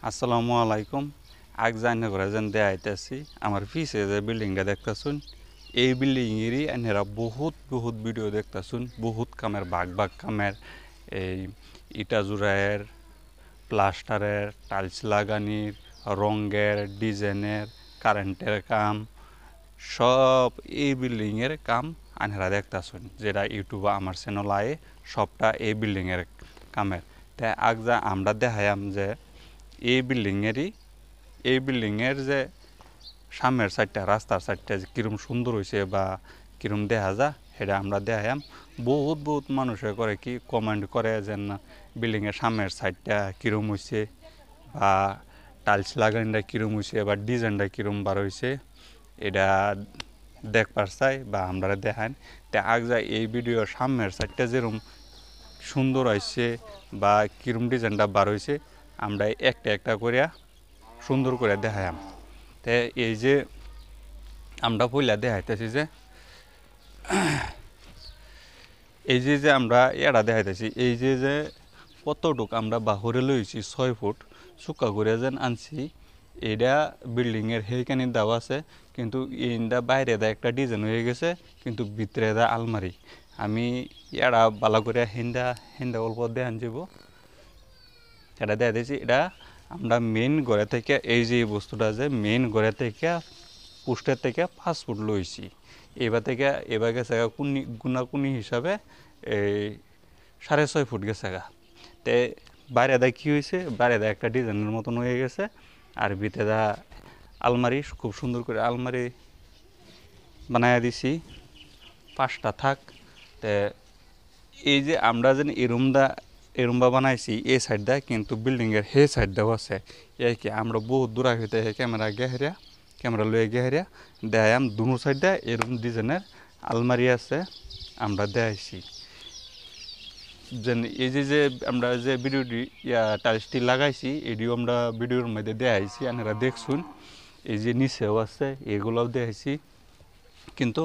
আসসালামু আলাইকুম। আগ জানি করে যেন দেখাইতেছি আমার পিছে যে বিল্ডিংটা দেখতেছুন, এই বিল্ডিংয়েরই এনারা বহুত ভিডিও দেখতেছুন। বহুত কামের ভাগ কামের, এই ইটা জুড়ায়ের, প্লাস্টারের, টাইলস লাগানির, রঙের, ডিজাইনের, কারেন্টের কাম, সব এই বিল্ডিংয়ের কাম আনারা দেখতেছুন। যেটা ইউটিউবে আমার চ্যানেল আয়ে সবটা এই বিল্ডিংয়ের কামের। তাই আগ যা আমরা দেখাইম যে এই বিল্ডিংয়ের যে সামনের সাইডটা, রাস্তার সাইডটা যে কীরকম সুন্দর হয়েছে বা কীরকম দেখা যায় সেটা আমরা দেখাইম। বহুত মানুষে করে কি কমেন্ট করে যে না বিল্ডিংয়ের সামনের সাইডটা কীরকম হয়েছে বা টাইলস লাগানোটা কীরকম হয়েছে বা ডিজাইনটা কীরকম বার হয়েছে এটা দেখবার চাই বা আমরা দেখান। তা আগ যায় এই ভিডিওর সামনের সাইডটা যেরকম সুন্দর হয়েছে বা কীরকম ডিজাইনটা বার হয়েছে আমরা একটা করিয়া সুন্দর করে দেখাইম। তো এই যে আমরা পয়লা দেখাইতেছি যে আমরা এরা দেখাইতেছি এই যে কতটুক আমরা বাহুরে লইছি 6 ফুট চুক্কা করে যেন আনছি। এটা বিল্ডিংয়ের সেইখানে দেওয়া আছে, কিন্তু ইন্দা বাইরে দা একটা ডিজাইন হয়ে গেছে, কিন্তু ভিতরে দা আলমারি। আমি এরা বালা করে হিন্দা অল্প দেখান যাব। এটা দেখা দিয়েছি, এটা আমরা মেন ঘরে থেকে এই যে বস্তুটা যে মেন ঘরে থেকে পোস্টের থেকে 5 ফুট লইছি। এবার গেছে গুনাকুনি হিসাবে এই 6.5 ফুট গেছে গা। তে বাইরে দা কী হয়েছে, বাইরে দা একটা ডিজাইনের মতন হয়ে গেছে, আর ভিতরে দা আলমারি খুব সুন্দর করে আলমারি বানাইয়া দিছি 5টা থাক। তে এই যে আমরা যেন এরুমবা বানাইছি এই সাইড দা, কিন্তু বিল্ডিংয়ের হে সাইড দাও আছে। এই কি আমরা বহুত দূর হইতে ক্যামেরা লয়ে গেহারিয়া দেখাম দুনো সাইড দা এরকম ডিজাইনের আলমারি আছে আমরা দেখাইছি। যেন এই যে আমরা যে ভিডিওটি টাইলসটি লাগাইছি এটিও আমরা ভিডিওর মধ্যে দেখাইছি, আপনারা দেখছুন। এই যে নিচেও আছে এগুলোও দেখাইছি, কিন্তু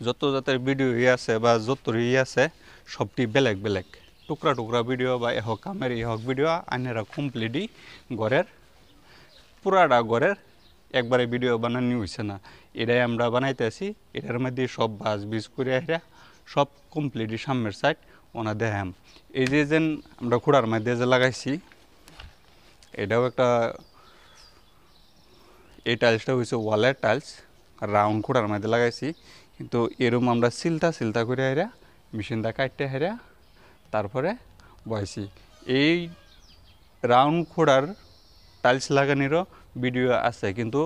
যত জাতের ভিডিও আছে বা যত আছে সবটি বেলেগ টুকরা ভিডিও বা এহক কামের এহক ভিডিও আনেরা কমপ্লিটই পুরাটা ঘরের একবারে ভিডিও বানানো হয়েছে না। এটাই আমরা বানাইতেছি, এটার মধ্যে সব বাজ করে সব কমপ্লিটই সামনের সাইড ওনা দেখাম। এই যে আমরা খুঁড়ার মধ্যে যে লাগাইছি এটাও একটা, এই টাইলসটা হয়েছে ওয়ালের টাইলস, রাউন্ড খুঁড়ার মধ্যে লাগাইছি, কিন্তু এরম আমরা সিলতা করে মেশিনটা কাটতে তারপরে বয়সি। এই রাউন্ড খোড়ার টাইলস লাগানিরও ভিডিও আছে, কিন্তু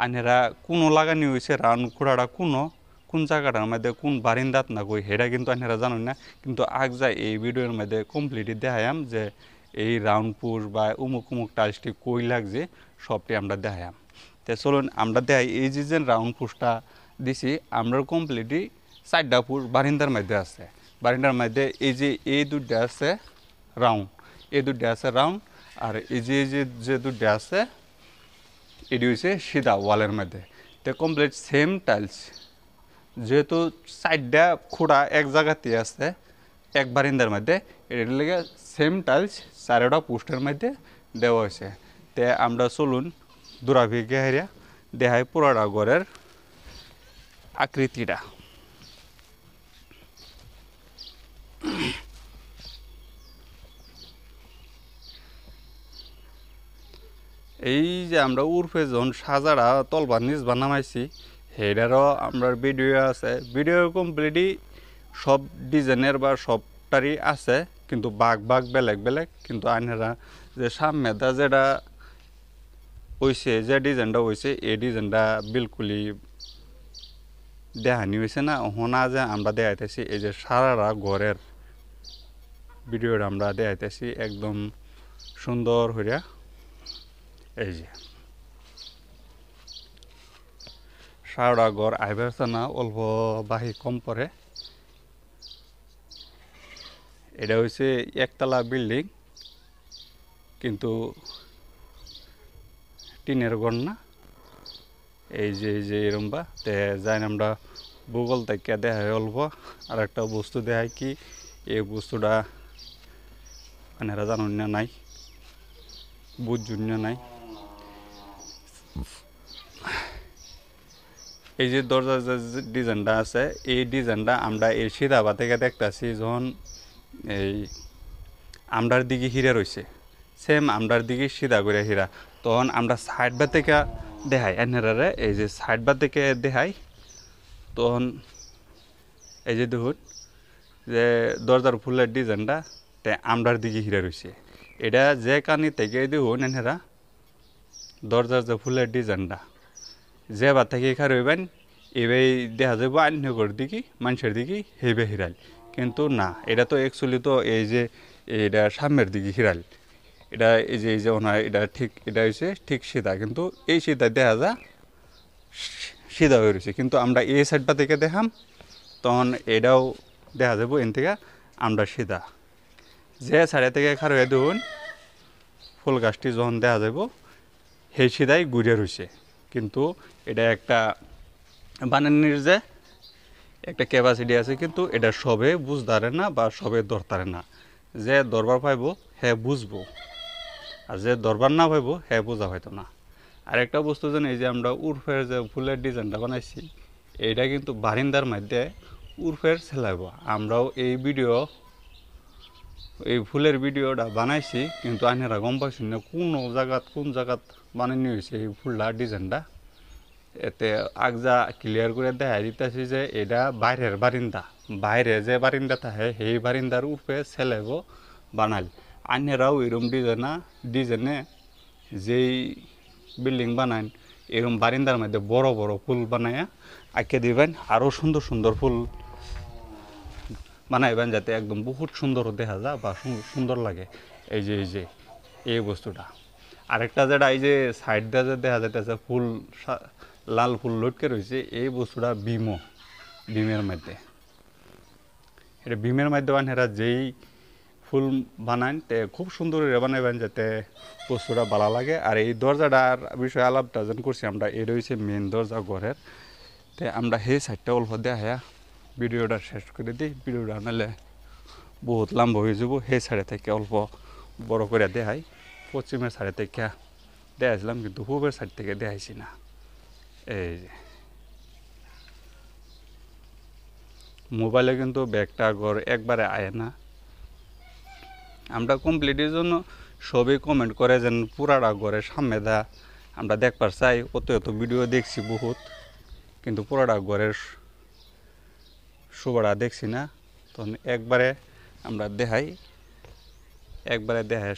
আনেরা কোনো লাগানি হয়েছে রাউন্ড খোড়াটা কোন জায়গাটার মধ্যে কোন বারিন্দাত না কই সেটা কিন্তু আনেরা জানেন না। কিন্তু আগ যায় এই ভিডিওর মধ্যে কমপ্লিটলি দেখায়াম যে এই রাউন্ড পুশ বা উমুক টাইলসটি কই লাগছে সবটি আমরা দেখায়াম। তো চলুন আমরা দেখাই। এই যে রাউন্ড পুশটা দিছি আমরা কমপ্লিটলি 4টা পুশ বারিন্দার মধ্যে আছে। বারিন্দার মধ্যে এই দুটা আছে রাউন্ড, আর এই যে দুটা আছে এটি হচ্ছে সিধা ওয়ালের মধ্যে। তো কমপ্লিট সেম টাইলস, যেহেতু 4টা খোড়া এক জায়গাতে আছে এক বারিন্দার মধ্যে, এটার লেগে সেম টাইলস 4টা পোস্টের মধ্যে দেওয়া হয়েছে। তে আমরা চলুন দূরাভিকে হারিয়া দেখাই পুরাটা ঘরের আকৃতিটা। এই যে আমরা উর্ফে যখন সাজারা তলবার নিচ বানামাইছি সেটারও আমরা ভিডিও আছে। ভিডিও কমপ্লিটই সব ডিজাইনের বা সবটারই আছে, কিন্তু বাঘ বেলেগ। কিন্তু আইনেরা যে সামনেটা যেটা হয়েছে, যে ডিজাইনটা হয়েছে এই ডিজাইনটা বিলকুলই দেখানি হয়েছে না। হোনা যে আমরা দেখাইতেছি এই যে সারারা ঘরের ভিডিওটা আমরা দেখাইতেছি একদম সুন্দর হইয়া। এই যে সারা ঘর আইবারছে না, অল্প বাহি কম পরে। এটা হচ্ছে একতলা বিল্ডিং, কিন্তু টিনের ঘর না। এই যে এরম্বা তে যাই আমরা ভূগোল থেকে দেখাই অল্প আর একটা বস্তু দেখাই কি এই বস্তুটা আপনারা জানেন না নাই। বুঝ জন্য নাই। এই যে দরজার যে ডিজাইনটা আছে এই ডিজাইনটা আমরা এই সিধাবা থেকে দেখতেছি যখন এই আমরার দিকে হীরা রয়েছে সেম আমরার দিকে সিধা করে হীরা, তখন আমরা সাইড বা থেকে দেখাই এনারে, এই যে সাইড বা থেকে দেখাই তখন এই যে দেখুন যে দরজার ফুলের ডিজাইনটা আমরার দিকে হীরা রয়েছে। এটা যে কানি থেকে দেখুন এনারা দরজার যে ফুলের ডিজাইনটা যে বা থেকে এখানে রইবেন এবার দেখা যাবো আন্যগর দিকে মানুষের দিকে হেবে হিরাল, কিন্তু না এটা তো অ্যাকচুয়ালি তো এই যে এটা সামনের দিকে হিরাল, এটা এই যে ওনার এটা ঠিক এটা হচ্ছে ঠিক সিধা, কিন্তু এই সিধা দেখা যা সিধা হয়ে রয়েছে, কিন্তু আমরা এই সাইডটা থেকে দেখাম তখন এটাও দেখা যাবো এন থেকে আমরা সিধা যে সাইডে থেকে খার হয়ে দেখুন ফুল গাছটি যখন দেখা যাব সেই সিধাই ঘুরে রয়েছে, কিন্তু এটা একটা বানানির যে একটা ক্যাপাসিটি আছে, কিন্তু এটা সবে বুঝদারে না বা সবে দরতারে না, যে দরবার পাইব হ্যাঁ বুঝবো আর যে দরবার না পাইব হ্যাঁ বোঝা হয়তো না। আর একটা বস্তু যেন এই যে আমরা উর্ফের যে ফুলের ডিজাইনটা বানাইছি এইটা কিন্তু বারিন্দার মধ্যে উর্ফের ছেলাইব। আমরাও এই ফুলের ভিডিওটা বানাইছি, কিন্তু আইনেরা গম পাইছি না কোন জায়গাত বানানো হয়েছে এই ফুলটা ডিজাইনটা। এতে আগজা ক্লিয়ার করে দেখা দিতেছি যে এটা বাইরের বারিন্দা, বাইরে যে বারিন্দা থাকে সেই বারিন্দার উপরে ছেলেব বানাল। আইনেরাও এরকম ডিজাইনে যেই বিল্ডিং বানান এরকম বারিন্দার মধ্যে বড় বড় ফুল বানায়া আঁকে দিবেন, আরও সুন্দর সুন্দর ফুল বানাইবেন যাতে একদম বহুত সুন্দর দেখা যায় বা সুন্দর লাগে। এই যে এই বস্তুটা আরেকটা যেটা এই যে সাইড দিয়ে যে দেখা যাইতেছে ফুল লাল ফুল লটকে রয়েছে এই বস্তুটা বিমের মধ্যে, এটা বিমের মধ্যে বানারা যেই ফুল বানান তে খুব সুন্দর বানাইবেন যাতে বস্তুটা ভালো লাগে। আর এই দরজাটার বিষয়ে আলাপটা যেন করছি আমরা, এই রয়েছে মেন দরজা ঘরের, তে আমরা সেই সাইডটা অল্প দেখা ভিডিওটা শেষ করে দিই, ভিডিওটা নাহলে বহুত লম্বা হয়ে যাব। সেই সাইডে থেকে অল্প বড় করে দেখাই, পশ্চিমের সাইডে থেকে দেখাইছিলাম কিন্তু পূবের সাইড থেকে দেখাইছি না। এই যে মোবাইলে কিন্তু ব্যাগটা ঘর একবারে আয় না, আমরা কমপ্লিটের জন্য সবই কমেন্ট করে যেন পুরাটা ঘরের সামনে দা আমরা দেখবার চাই। অত ভিডিও দেখছি বহুত, কিন্তু পুরাটা ঘরের শোভাটা দেখছি না, তখন একবারে আমরা দেখাই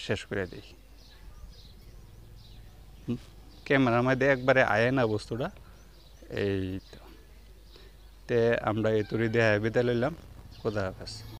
শেষ করে দিই। ক্যামেরার মধ্যে একবারে আয় না বস্তুটা। এই তো তে আমরা এই তরি দেখায় বিদায় লইলাম, খোদা হাফেজ।